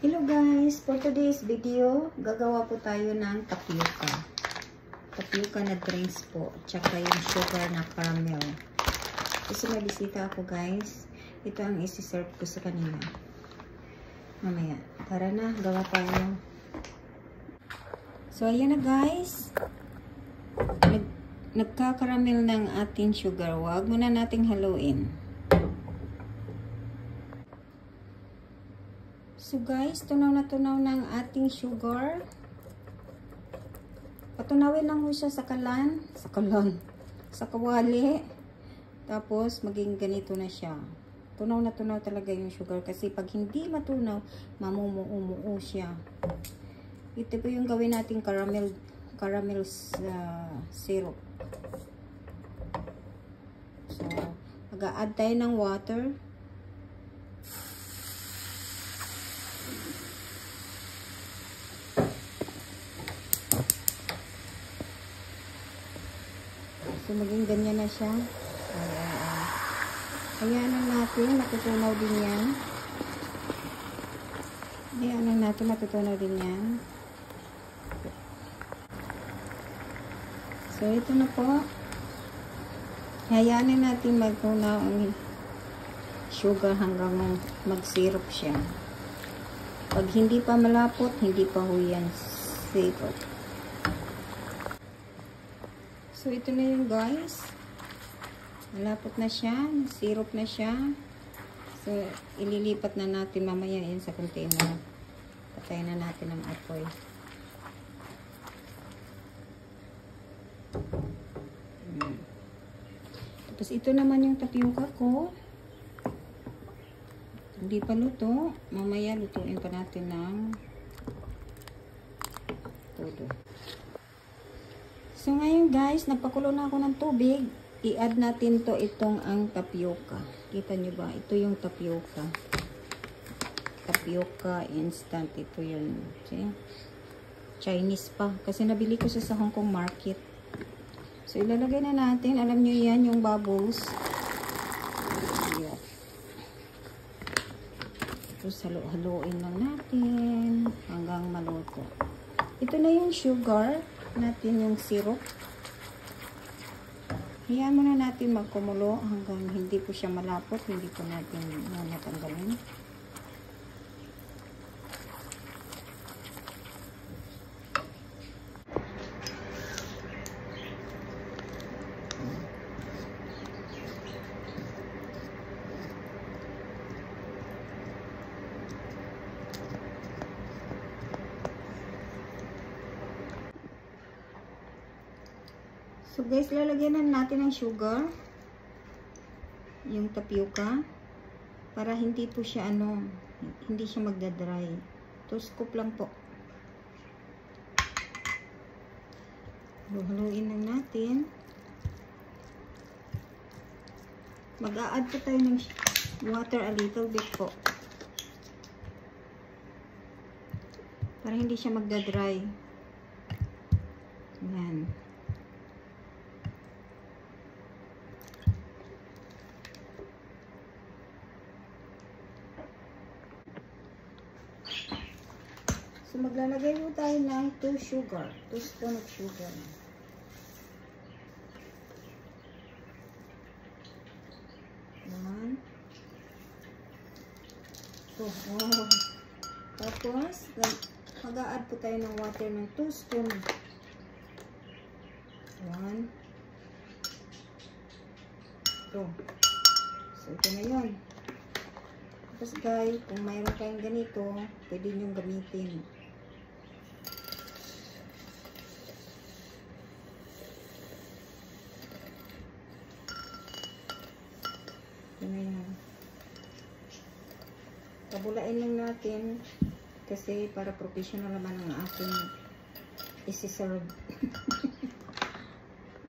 Hello guys, for today's video, gagawa po tayo ng tapioca. Tapioca na drinks po, tsaka yung sugar na caramel. Kasi may bisita ako guys. Ito ang isi-serve ko sa kanila. Mamaya, tara na, gawa tayo. So ayan na guys. Nagka-caramel ng ating sugar. Wag muna nating haluin. So guys, tunaw na tunaw ng ating sugar. Patunawin lang mo siya sa kawali. Tapos maging ganito na siya. Tunaw na tunaw talaga yung sugar kasi pag hindi matunaw, mamumuo siya. Ito po yung gawin nating caramel syrup. So, mag-a-add tayo ng water. So, maging ganyan na siya. Ayan lang natin. Matutunaw din yan. Ayan lang natin. Matutunaw din yan. So, ito na po. Hayaan natin magtunaw ang sugar hanggang mag-syrup siya. Pag hindi pa malapot, hindi pa ho yan syrup. So, ito na yun guys. Malapot na siya. Syrup na siya. So, ililipat na natin mamaya yan sa container. Patayin na natin ang apoy. Tapos, ito naman yung tapioca ko. Hindi pa luto. Mamaya, lutuin pa natin ng todo. So, ngayon guys, nagpakulo na ako ng tubig. I-add natin to itong ang tapioca. Kita nyo ba? Ito yung tapioca. Tapioca instant. Ito yun. See? Chinese pa. Kasi nabili ko siya sa Hong Kong market. So, ilalagay na natin. Alam nyo yan, yung bubbles. Ayan. Tapos, halo-haloin lang natin hanggang maluto. Ito na yung sugar natin, yung syrup. Hayaan muna natin magkumulo hanggang hindi po siya malapot. Hindi po natin natanggalin. So guys, lalagyan na natin ng sugar, yung tapioca, para hindi po siya hindi siya magdadry. 2 scoop lang po. Haluin lang natin. Mag-a-add po tayo ng water a little bit po. Para hindi siya magdadry. Yan. So, maglalagay mo tayo ng 2 spoon of sugar. One. So, tapos, mag-a-add po tayo ng water ng 2 spoon. 1. 2. So, ito na yun. Tapos guys, kung mayroon kayong ganito, pwede nyo gamitin. Pabulain lang natin kasi para professional naman ang ating isi-serve.